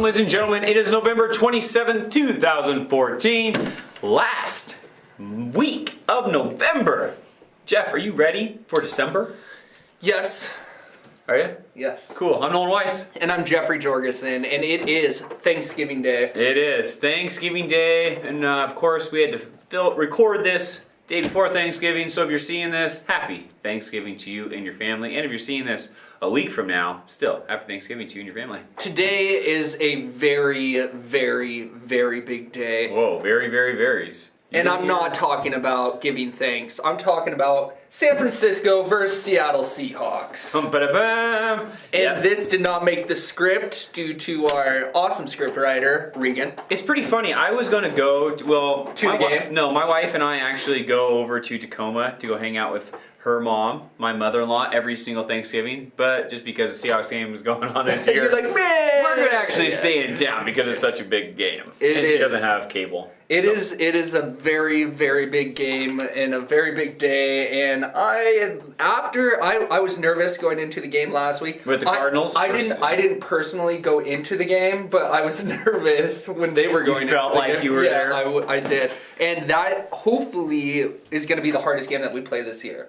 ladies and gentlemen, it is November 27th, 2014. Last week of November. Jeff, are you ready for December? Yes. Are you? Yes. Cool. I'm Nolan Weiss. And I'm Jeffrey Jorgensen, and it is Thanksgiving Day. It is Thanksgiving Day, and of course we had to record this day before Thanksgiving, so if you're seeing this, happy Thanksgiving to you and your family. And if you're seeing this a week from now, still, happy Thanksgiving to you and your family. Today is a very, very, very big day. Whoa, very, very varies. And I'm not talking about giving thanks. I'm talking about San Francisco versus Seattle Seahawks. And this did not make the script due to our awesome script writer, Regan. It's pretty funny. I was going to go, to the game? No, my wife and I actually go over to Tacoma to go hang out with her mom, my mother-in-law, every single Thanksgiving. But just because the Seahawks game was going on this year, you're like, man, we're going to actually stay in town because it's such a big game. She doesn't have cable. It is a very, very big game and a very big day, and I was nervous going into the game last week. With the Cardinals? I didn't personally go into the game, but I was nervous when they were going into the game. You felt like you were there? I did. And that hopefully is going to be the hardest game that we play this year.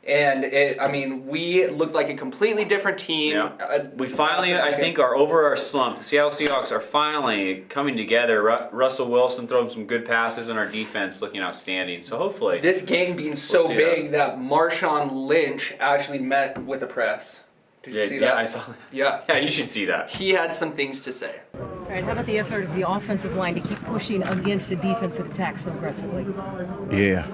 And we looked like a completely different team. Yeah. We finally, I think, are over our slump. The Seattle Seahawks are finally coming together. Russell Wilson throwing some good passes, and our defense looking outstanding. So hopefully, this game being so big that Marshawn Lynch actually met with the press. Did you see that? Yeah, I saw that. Yeah, you should see that. He had some things to say. All right, how about the effort of the offensive line to keep pushing against the defensive attack so aggressively? Yeah.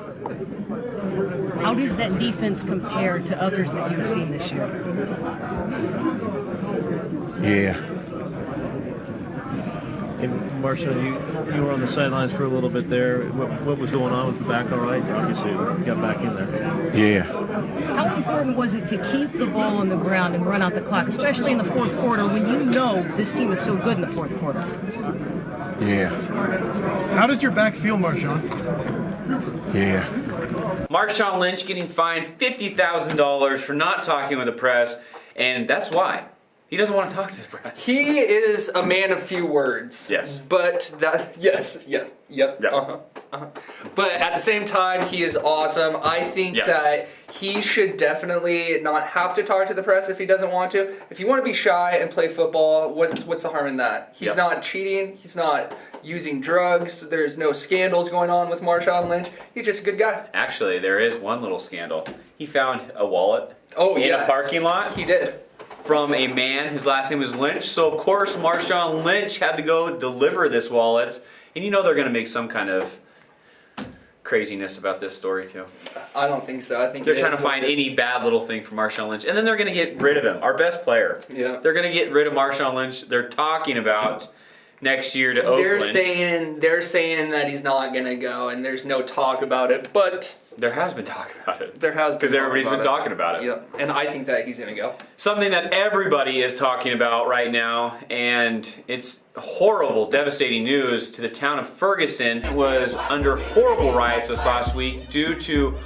How does that defense compare to others that you've seen this year? Yeah. And Marshawn, you were on the sidelines for a little bit there. What was going on? Was the back all right? Obviously, you got back in there. Yeah. How important was it to keep the ball on the ground and run out the clock, especially in the fourth quarter when you know this team is so good in the fourth quarter? Yeah. How does your back feel, Marshawn? Yeah. Marshawn Lynch getting fined $50,000 for not talking with the press, and that's why. He doesn't want to talk to the press. He is a man of few words. Yes. But yep. But at the same time, he is awesome. I think that he should definitely not have to talk to the press if he doesn't want to. If you want to be shy and play football, what's the harm in that? He's not cheating. He's not using drugs. There's no scandals going on with Marshawn Lynch. He's just a good guy. Actually, there is one little scandal. He found a wallet in a parking lot. He did. From a man, his last name was Lynch. So of course, Marshawn Lynch had to go deliver this wallet. And you know they're going to make some kind of craziness about this story too. I don't think so. I think they're trying to find any bad little thing for Marshawn Lynch, and then they're going to get rid of him, our best player. Yeah. They're going to get rid of Marshawn Lynch. They're talking about next year to Oakland. They're saying that he's not going to go, and there's no talk about it, but there has been talk about it. There has been, because everybody's been talking about it. Yeah, and I think that he's going to go. Something that everybody is talking about right now, and it's horrible, devastating news to the town of Ferguson, was under horrible riots this last week due to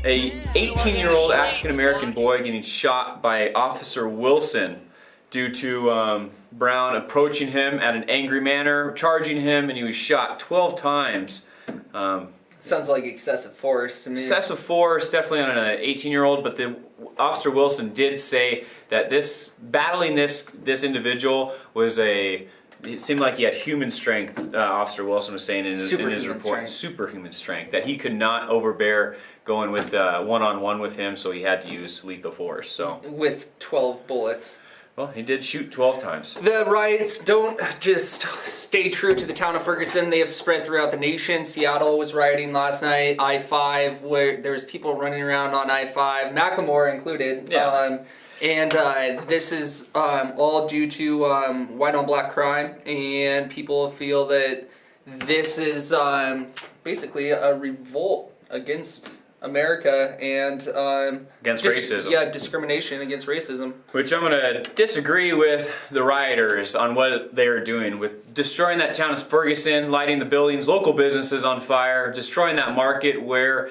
a 18-year-old African-American boy getting shot by Officer Wilson due to Brown approaching him at an angry manner, charging him, and he was shot 12 times. Sounds like excessive force to me. Excessive force, definitely on an 18-year-old, but the Officer Wilson did say that battling this individual was it seemed like he had human strength. Officer Wilson was saying in his report, superhuman strength, that he could not overbear going with one-on-one with him, so he had to use lethal force. So with 12 bullets. Well, he did shoot 12 times. The riots don't just stay true to the town of Ferguson. They have spread throughout the nation. Seattle was rioting last night. I-5, where there was people running around on I-5, Macklemore included. Yeah. This is all due to white on black crime, and people feel that this is basically a revolt against America and against racism. Yeah, discrimination against racism. Which I'm going to disagree with the rioters on what they are doing with destroying that town of Ferguson, lighting the buildings, local businesses on fire, destroying that market where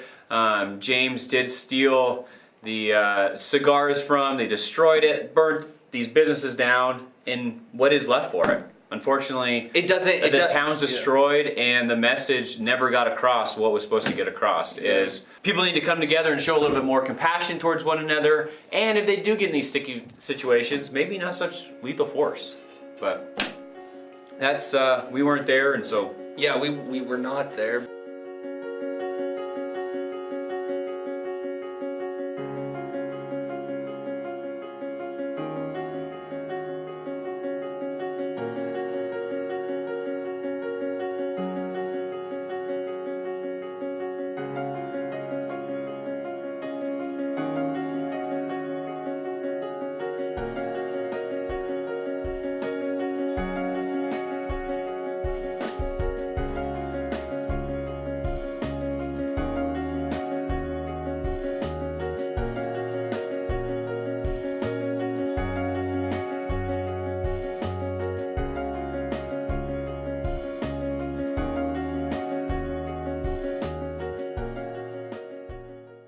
James did steal the cigars from. They destroyed it, burnt these businesses down, and what is left for it? unfortunately, It doesn't. the town's destroyed, and the message never got across what was supposed to get across. Is people need to come together and show a little bit more compassion towards one another, and if they do get in these sticky situations, maybe not such lethal force. But that's we weren't there, and so Yeah, we were not there.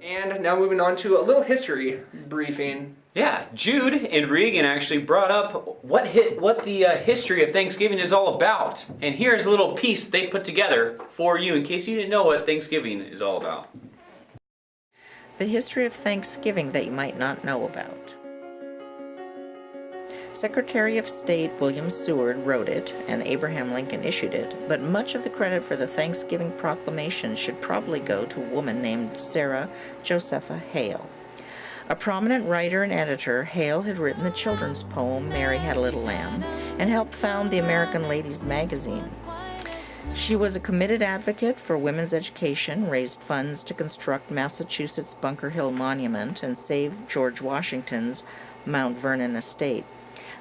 And now moving on to a little history briefing. yeah, Jude and Regan actually brought up what the history of Thanksgiving is all about, and here's a little piece they put together for you in case you didn't know what Thanksgiving is all about. The history of Thanksgiving that you might not know about. Secretary of State William Seward wrote it, and Abraham Lincoln issued it, but much of the credit for the Thanksgiving Proclamation should probably go to a woman named Sarah Josepha Hale. A prominent writer and editor, Hale had written the children's poem Mary Had a Little Lamb, and helped found the American Ladies magazine. She was a committed advocate for women's education, raised funds to construct Massachusetts Bunker Hill Monument, and save George Washington's Mount Vernon estate.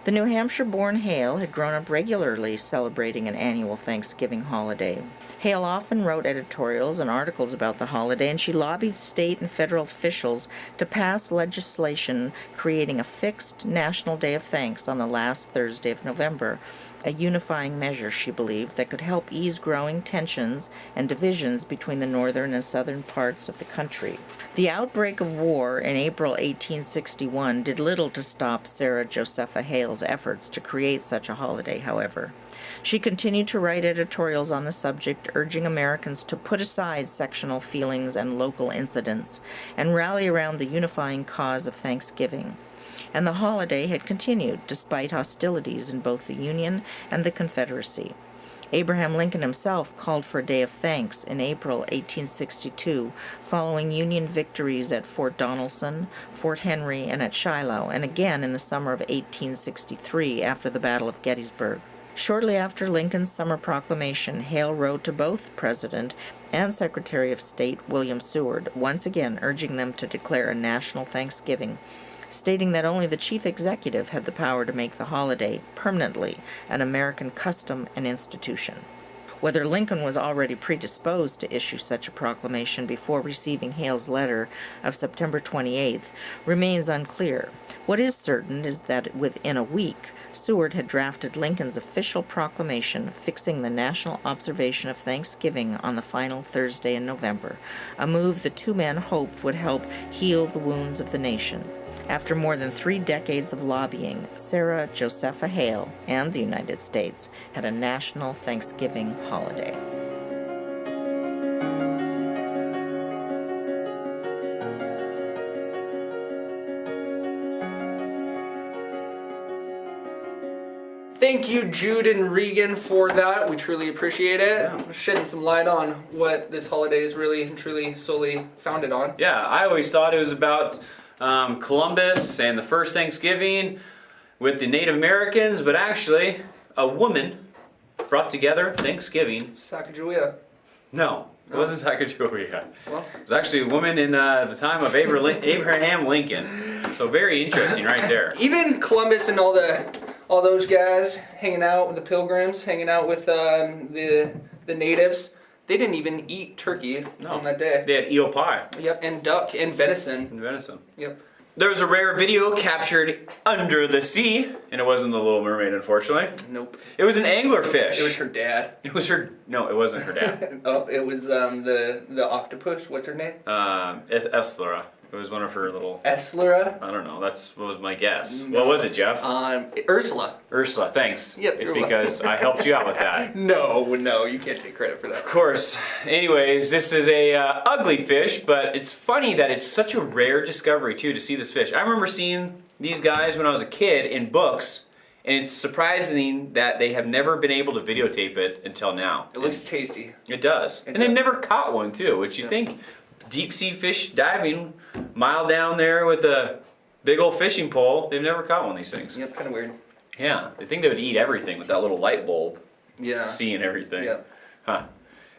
The New Hampshire-born Hale had grown up regularly celebrating an annual Thanksgiving holiday. Hale often wrote editorials and articles about the holiday, and she lobbied state and federal officials to pass legislation creating a fixed National Day of Thanks on the last Thursday of November, a unifying measure, she believed, that could help ease growing tensions and divisions between the northern and southern parts of the country. The outbreak of war in April 1861 did little to stop Sarah Josepha Hale's efforts to create such a holiday, however. She continued to write editorials on the subject, urging Americans to put aside sectional feelings and local incidents and rally around the unifying cause of Thanksgiving. And the holiday had continued despite hostilities in both the Union and the Confederacy. Abraham Lincoln himself called for a day of thanks in April 1862, following Union victories at Fort Donelson, Fort Henry, and at Shiloh, and again in the summer of 1863 after the Battle of Gettysburg. Shortly after Lincoln's summer proclamation, Hale wrote to both President and Secretary of State William Seward, once again urging them to declare a national Thanksgiving, stating that only the chief executive had the power to make the holiday permanently an American custom and institution. Whether Lincoln was already predisposed to issue such a proclamation before receiving Hale's letter of September 28th remains unclear. What is certain is that within a week, Seward had drafted Lincoln's official proclamation fixing the national observation of Thanksgiving on the final Thursday in November, a move the two men hoped would help heal the wounds of the nation. After more than 3 decades of lobbying, Sarah Josepha Hale and the United States had a national Thanksgiving holiday. Thank you, Jude and Regan, for that. We truly appreciate it. Yeah. Shedding some light on what this holiday is really and truly solely founded on. Yeah, I always thought it was about Columbus and the first Thanksgiving with the Native Americans, but actually a woman brought together Thanksgiving. Sacagawea. No, it wasn't Sacagawea. Well, It was actually a woman in the time of Abraham Lincoln. So very interesting right there. even Columbus and all those guys hanging out with the Pilgrims, hanging out with the natives, they didn't even eat turkey on that day. They had eel pie Yep, and duck and venison. and venison. Yep. There was a rare video captured under the sea, and it wasn't the Little Mermaid, unfortunately. Nope. It was an anglerfish. It was her dad. It was her. No, it wasn't her dad. Oh, it was the octopus. What's her name? Esthera. It was one of her little. Eslera. I don't know. That's what was my guess. What was it, Jeff? Ursula. Ursula. Thanks. Yep, It's you're because I helped you out with that. No, you can't take credit for that. Of course. Anyways, this is a ugly fish, but it's funny that it's such a rare discovery too to see this fish. I remember seeing these guys when I was a kid in books, and it's surprising that they have never been able to videotape it until now. It looks tasty. It does. And they've never caught one too, which you think deep sea fish diving mile down there with a big old fishing pole, they've never caught one of these things. Yep, kind of weird. Yeah, they think they would eat everything with that little light bulb. Yeah. Seeing everything. Yeah. Huh.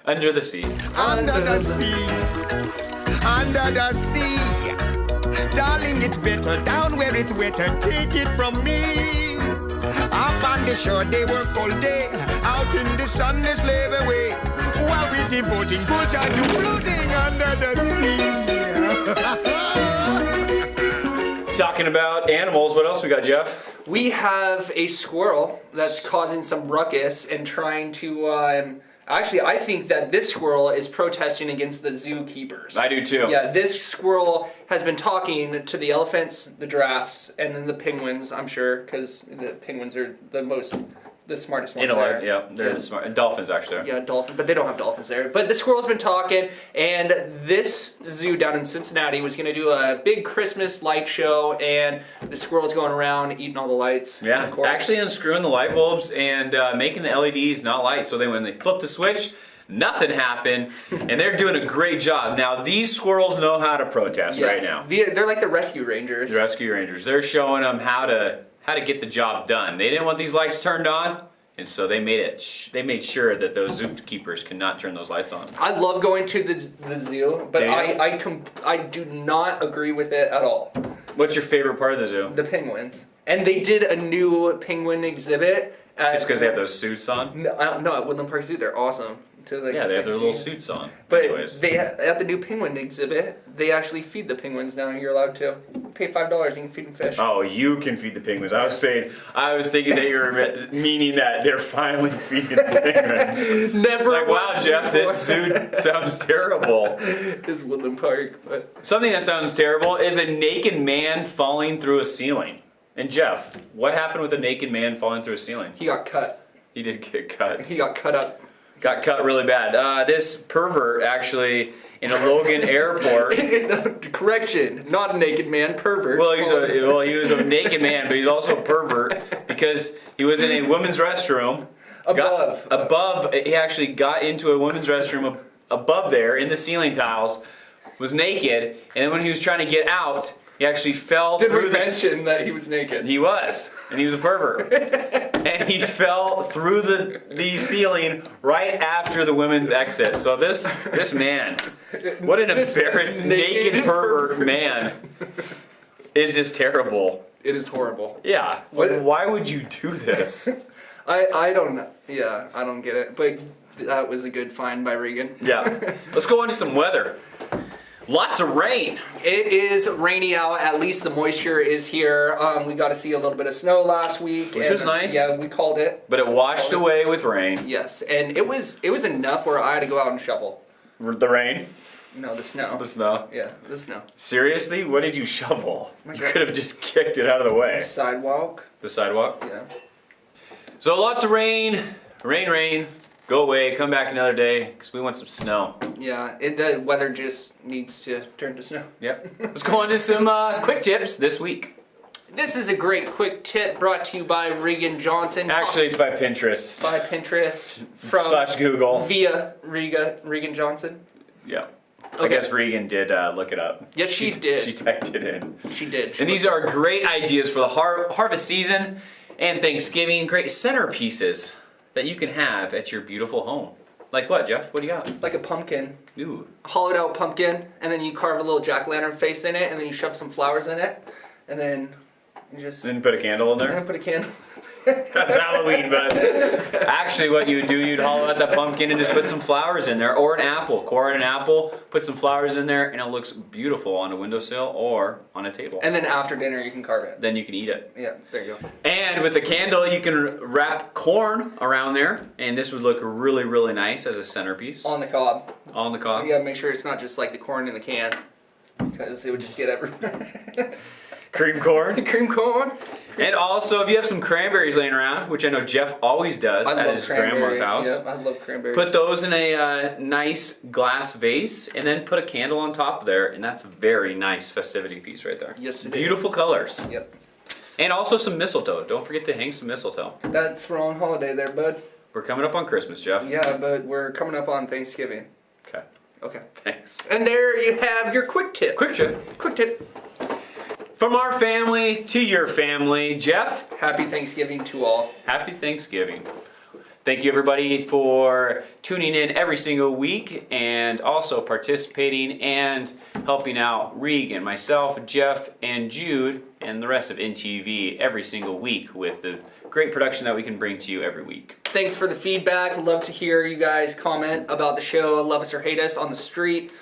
Under the sea. Under the sea, under the sea. Darling, it's better down where it's wetter. Take it from me. Up on the shore, they work all day. Out in the sun, they slave away. While we're devoting full time to floating under the sea. Talking about animals, what else we got, Jeff? We have a squirrel that's causing some ruckus and trying to. Actually, I think that this squirrel is protesting against the zookeepers. I do too. Yeah, this squirrel has been talking to the elephants, the giraffes, and then the penguins, I'm sure, because the penguins are the smartest ones there. Yeah, they're the smart. And dolphins, actually. Yeah, dolphins, but they don't have dolphins there. But the squirrel's been talking, and this zoo down in Cincinnati was going to do a big Christmas light show, and the squirrel's going around eating all the lights. Yeah, actually unscrewing the light bulbs and making the LEDs not light, so when they flip the switch, nothing happened, and they're doing a great job. Now, these squirrels know how to protest right now. They're like the rescue rangers. The rescue rangers. They're showing them how to get the job done. They didn't want these lights turned on, and so they made sure that those zookeepers could not turn those lights on. I love going to the zoo, but I do not agree with it at all. What's your favorite part of the zoo? The penguins. And they did a new penguin exhibit. Just because they have those suits on? No, at Woodland Park Zoo, they're awesome. Yeah, they have their little suits on. But anyways. at the new penguin exhibit, they actually feed the penguins now. You're allowed to pay $5. You can feed them fish. Oh, you can feed the penguins. I was thinking that you were meaning that they're finally feeding the penguins. Never. It's like, wow, Jeff, this zoo sounds terrible. It's Woodland Park, but something that sounds terrible is a naked man falling through a ceiling. And Jeff, what happened with a naked man falling through a ceiling? He got cut. He did get cut. He got cut up. Got cut really bad. This pervert actually in a Logan airport. Correction, not a naked man, pervert. Well, he was a naked man, but he's also a pervert because he was in a women's restroom. He actually got into a women's restroom above there in the ceiling tiles, was naked, and then when he was trying to get out, he actually fell through. Did we mention that he was naked? He was, and he was a pervert. And he fell through the ceiling right after the women's exit. So this man, what an embarrassed naked pervert man, is just terrible. It is horrible. Yeah. Why would you do this? I don't know. Yeah, I don't get it. But that was a good find by Regan. Yeah. Let's go on to some weather. Lots of rain. It is rainy out. At least the moisture is here. We got to see a little bit of snow last week, which was nice. Yeah, we called it. But it washed away with rain. Yes, and it was enough where I had to go out and shovel. The rain? No, the snow. The snow? Yeah, the snow. Seriously? What did you shovel? You could have just kicked it out of the way. The sidewalk. The sidewalk? Yeah. So lots of rain. Rain. Go away, come back another day, because we want some snow. Yeah, the weather just needs to turn to snow. Yep. Let's go on to some quick tips this week. This is a great quick tip brought to you by Regan Johnson. Actually, it's by Pinterest. By Pinterest. / Google. Via Regan Johnson. Yeah. Okay. I guess Regan did look it up. Yes, she did. She typed it in. She did. And these are great ideas for the harvest season and Thanksgiving. Great centerpieces that you can have at your beautiful home. Like what, Jeff? What do you got? Like a pumpkin. Ooh. A hollowed out pumpkin, and then you carve a little jack-o'-lantern face in it, and then you shove some flowers in it, and then you just... Then put a candle in there? And then put a candle. That's Halloween, but actually what you would do, you'd hollow out that pumpkin and just put some flowers in there, or an apple. Core an apple, put some flowers in there, and it looks beautiful on a windowsill or on a table. And then after dinner you can carve it. Then you can eat it. Yeah, there you go. And with a candle, you can wrap corn around there, and this would look really, really nice as a centerpiece. On the cob. On the cob. You gotta make sure it's not just like the corn in the can. because it would just get everywhere. Cream corn. Cream corn. And also, if you have some cranberries laying around, which I know Jeff always does at his grandma's house, Yep, I love cranberries. put those in a nice glass vase and then put a candle on top there, and that's a very nice festivity piece right there. Yes, it Beautiful is. colors. Yep. And also some mistletoe. Don't forget to hang some mistletoe. That's wrong holiday there, bud. We're coming up on Christmas, Jeff. Yeah, but we're coming up on Thanksgiving. Okay. Okay. Thanks. And there you have your quick tip. Quick tip. Quick tip. From our family to your family, Jeff. Happy Thanksgiving to all. Happy Thanksgiving. Thank you, everybody, for tuning in every single week and also participating and helping out Regan, myself, Jeff, and Jude, and the rest of INTV every single week with the great production that we can bring to you every week. Thanks for the feedback. Love to hear you guys comment about the show. Love us or hate us on the street.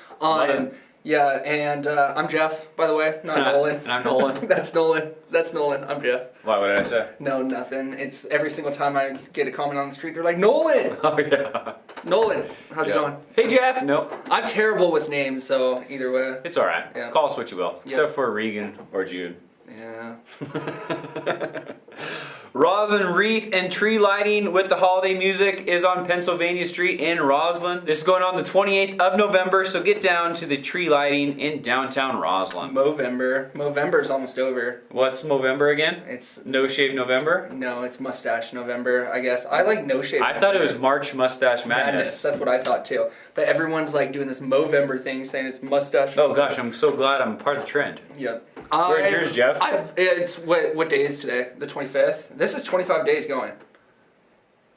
Yeah, and I'm Jeff, by the way, not Nolan. And I'm Nolan. That's Nolan. That's Nolan. I'm Jeff. What did I say? No, nothing. It's every single time I get a comment on the street, they're like, Nolan! Oh, yeah. Nolan, how's it going? Hey, Jeff. Nope. I'm terrible with names, so either way. It's all right. Yeah. Call us what you will, except for Regan or Jude. Yeah. Roslyn wreath and tree lighting with the holiday music is on Pennsylvania Street in Roslyn. This is going on the 28th of November, so get down to the tree lighting in downtown Roslyn. Movember's almost over. What's Movember again? It's No Shave November? No, it's Mustache November, I guess. I like No Shave I thought it was March Mustache Madness. That's what I thought too. But everyone's like doing this Movember thing, saying it's Mustache. Oh gosh, I'm so glad I'm part of the trend. Yep. Where's yours, Jeff? It's what day is today? The 25th? This is 25 days going.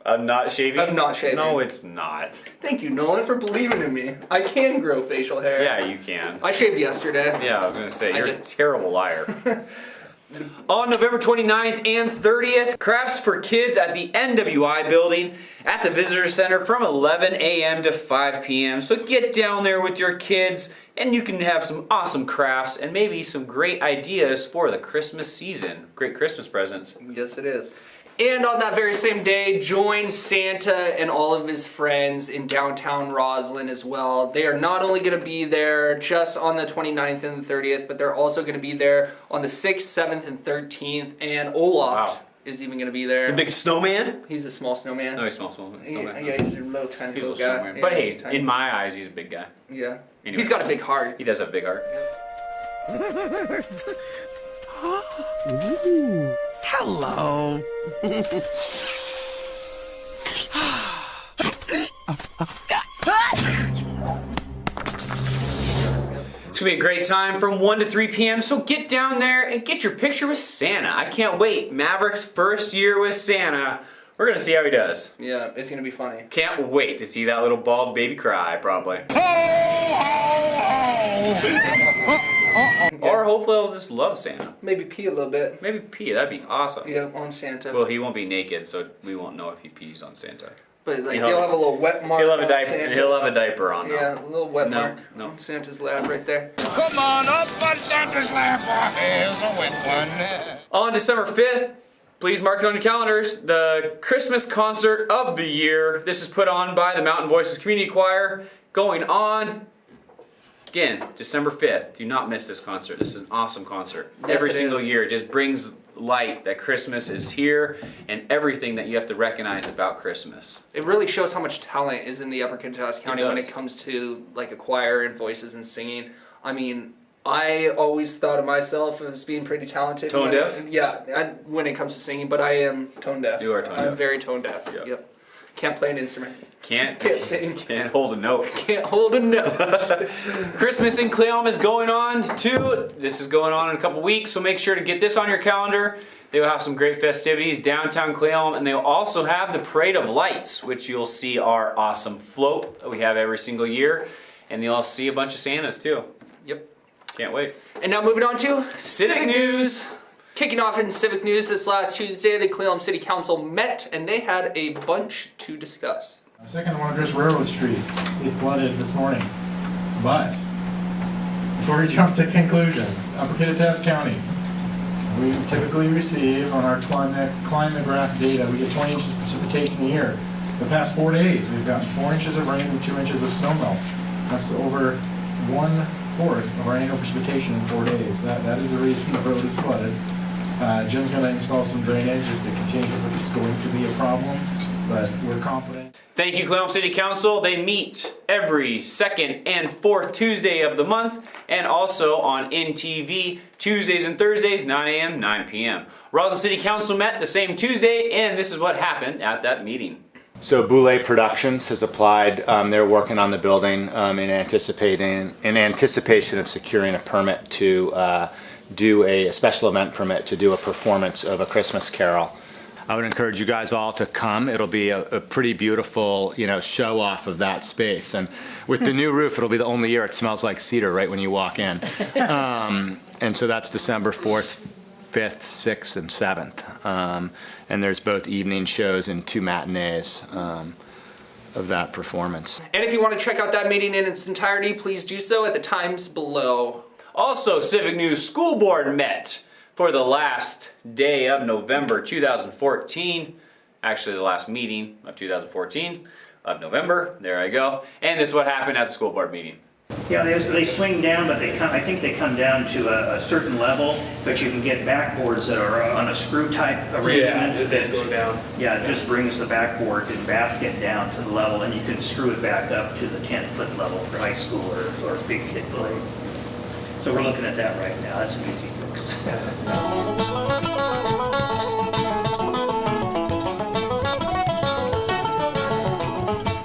Of not shaving? Of not shaving. No, it's not. Thank you, Nolan, for believing in me. I can grow facial hair. Yeah, you can. I shaved yesterday. Yeah, I was going to say, I you're a did. terrible liar. On November 29th and 30th, Crafts for Kids at the NWI building at the Visitor Center from 11 a.m. to 5 p.m. So get down there with your kids and you can have some awesome crafts and maybe some great ideas for the Christmas season. Great Christmas presents. Yes, it is. And on that very same day, join Santa and all of his friends in downtown Roslyn as well. They are not only going to be there just on the 29th and the 30th, but they're also going to be there on the 6th, 7th, and 13th. And Olaf is even going to be there. The big snowman? He's a small snowman. No, he's small snowman. Yeah, he's a little tiny He's a little little guy. snowman. Yeah, But he's hey, tiny. in my eyes, he's a big guy. Yeah. Anyway. He's got a big heart. He does have a big heart. Hello. It's going to be a great time from 1 to 3 p.m. So get down there and get your picture with Santa. I can't wait. Maverick's first year with Santa. We're going to see how he does. Yeah, it's going to be funny. Can't wait to see that little bald baby cry, probably. Or hopefully he'll just love Santa. Maybe pee a little bit. Maybe pee. That'd be awesome. Yeah, on Santa. Well, he won't be naked, so we won't know if he pees on Santa. But like He'll- he'll have a little wet mark He'll have a on diaper. Santa. He'll have a diaper on. Though. Yeah, a little wet No, mark no. on Santa's lap right there. Come on up on Santa's lap. Here's a wet one. On December 5th, please mark it on your calendars, the Christmas concert of the year. This is put on by the Mountain Voices Community Choir, going on, again, December 5th. Do not miss this concert. This is an awesome concert. Yes, Every it single is. year, it just brings light that Christmas is here and everything that you have to recognize about Christmas. It really shows how much talent is in the Upper Kittitas County when does. it comes to like a choir and voices and singing. I mean, I always thought of myself as being pretty talented. Tone deaf? When it comes to singing, but I am tone deaf. You are tone I'm deaf. very tone deaf. Yep. Yep. Can't play an instrument. Can't sing. Can't hold a note. Can't hold a note. Christmas in Cleom is going on too. This is going on in a couple weeks, so make sure to get this on your calendar. They will have some great festivities downtown Cleom, and they'll also have the Parade of Lights, which you'll see our awesome float that we have every single year, and you'll see a bunch of Santas too. Yep. Can't wait. And now moving on to Civic News. Kicking off in Civic News this last Tuesday, the Cleveland City Council met and they had a bunch to discuss. Second one, just Railroad Street. It flooded this morning. But before we jump to conclusions, Upper Kittitas County, we typically receive on our climatograph data, we get 20 inches of precipitation a year. The past 4 days, we've gotten 4 inches of rain and 2 inches of snowmelt. That's over 1 4th of our annual precipitation in 4 days. That is the reason the road is flooded. Jim's going to install some drainage if it continues, if it's going to be a problem, but we're confident. Thank you, Cleveland City Council. They meet every second and fourth Tuesday of the month, and also on INTV Tuesdays and Thursdays, 9 a.m., 9 p.m. Raleigh City Council met the same Tuesday, and this is what happened at that meeting. So Boulay Productions has applied. They're working on the building in anticipation of securing a permit to do a special event permit to do a performance of A Christmas Carol. I would encourage you guys all to come. It'll be a pretty beautiful, show off of that space. And with the new roof, it'll be the only year it smells like cedar right when you walk in. And so that's December 4th, 5th, 6th, and 7th. And there's both evening shows and 2 matinees of that performance. And if you want to check out that meeting in its entirety, please do so at the times below. Also, Civic News School Board met for the last day of November 2014. Actually, the last meeting of 2014 of November. There I go. And this is what happened at the school board meeting. Yeah, they swing down, but I think they come down to a certain level, but you can get backboards that are on a screw type arrangement. Yeah, that go down. Yeah, it just brings the backboard and basket down to the level, and you can screw it back up to the 10-foot level for high school or big kid play. So we're looking at that right now. That's an easy fix.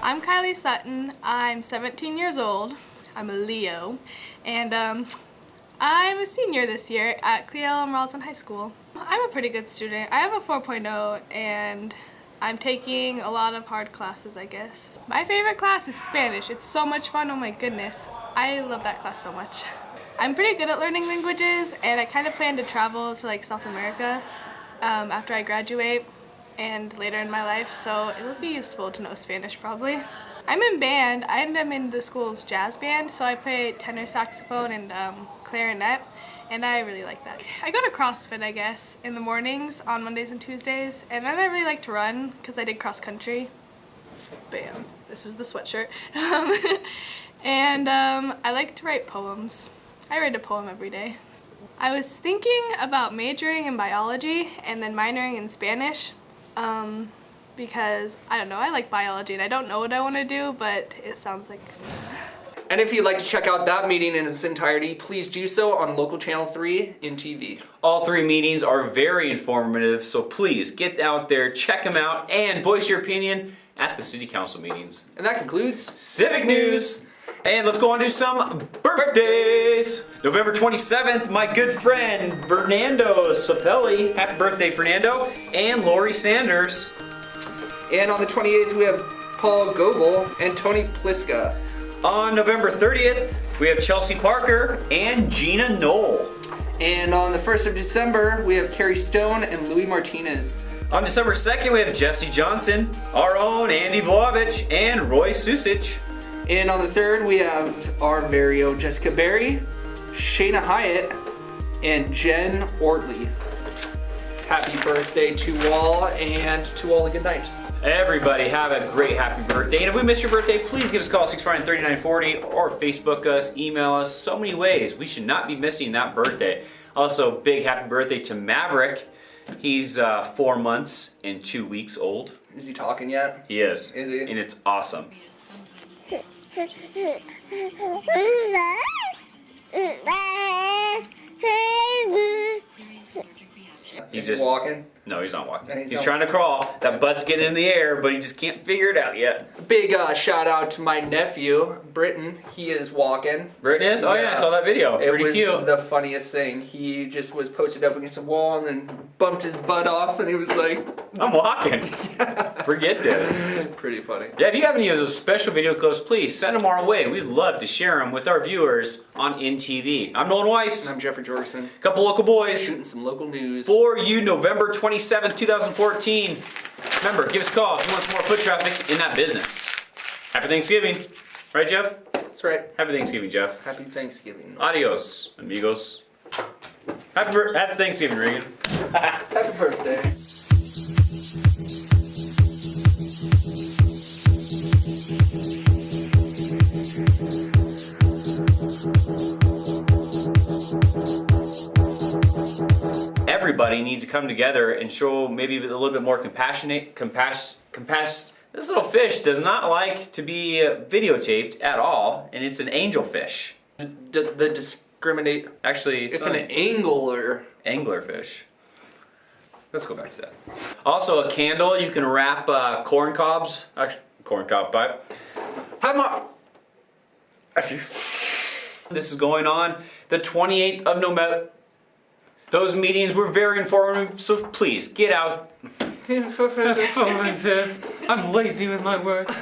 I'm Kylie Sutton. I'm 17 years old. I'm a Leo, and I'm a senior this year at Cleo and Ralston High School. I'm a pretty good student. I have a 4.0, and I'm taking a lot of hard classes, I guess. My favorite class is Spanish. It's so much fun, oh my goodness. I love that class so much. I'm pretty good at learning languages, and I kind of plan to travel to like South America after I graduate and later in my life, so it will be useful to know Spanish probably. I'm in band. I'm in the school's jazz band, so I play tenor saxophone and clarinet, and I really like that. I go to CrossFit, I guess, in the mornings on Mondays and Tuesdays, and then I really like to run because I did cross country. Bam. This is the sweatshirt. And I like to write poems. I write a poem every day. I was thinking about majoring in biology and then minoring in Spanish because, I don't know, I like biology and I don't know what I want to do, but it sounds like... And if you'd like to check out that meeting in its entirety, please do so on local channel 3 INTV. All 3 meetings are very informative, so please get out there, check them out, and voice your opinion at the city council meetings. And that concludes Civic News. And let's go on to some birthdays. November 27th, my good friend Fernando Sapelli. Happy birthday, Fernando. And Lori Sanders. And on the 28th, we have Paul Goebel and Tony Pliska. On November 30th, we have Chelsea Parker and Gina Knoll. And on the 1st of December, we have Carrie Stone and Louis Martinez. On December 2nd, we have Jesse Johnson, our own Andy Vlovich, and Roy Susich. And on the 3rd, we have our very own Jessica Berry, Shayna Hyatt, and Jen Ortley. Happy birthday to all, and to all a good night. Everybody have a great happy birthday. And if we missed your birthday, please give us a call, 659-3940, or Facebook us, email us. So many ways. We should not be missing that birthday. Also, big happy birthday to Maverick. He's 4 months and 2 weeks old. Is he talking yet? He is. Is he? And it's awesome. He's just walking. No, he's not walking. No, he's not trying to crawl. That butt's getting in the air, but he just can't figure it out yet. Big shout out to my nephew, Britton. He is walking. Britton is? Oh yeah, I saw that video. It Pretty was cute. The funniest thing. He just was posted up against a wall and then bumped his butt off, and he was like, I'm walking. Forget this. Pretty funny. Yeah, if you have any of those special video clips, please send them our way. We'd love to share them with our viewers on INTV. I'm Nolan Weiss. And I'm Jeffrey Jorgensen. Couple local boys. Shooting some local news. For you, November 27th, 2014. Remember, give us a call if you want some more foot traffic in that business. Happy Thanksgiving. Right, Jeff? That's right. Happy Thanksgiving, Jeff. Happy Thanksgiving. Adios, amigos. Happy Thanksgiving, Regan. Happy birthday. everybody needs to come together and show maybe a little bit more compassionate. This little fish does not like to be videotaped at all, and it's an angelfish. The discriminate. Actually, it's an angler. Anglerfish. Let's go back to that. Also, a candle you can wrap corn cobs. Actually, corn cob pipe. This is going on the 28th of November. Those meetings were very informative, so please get out. I'm lazy with my words.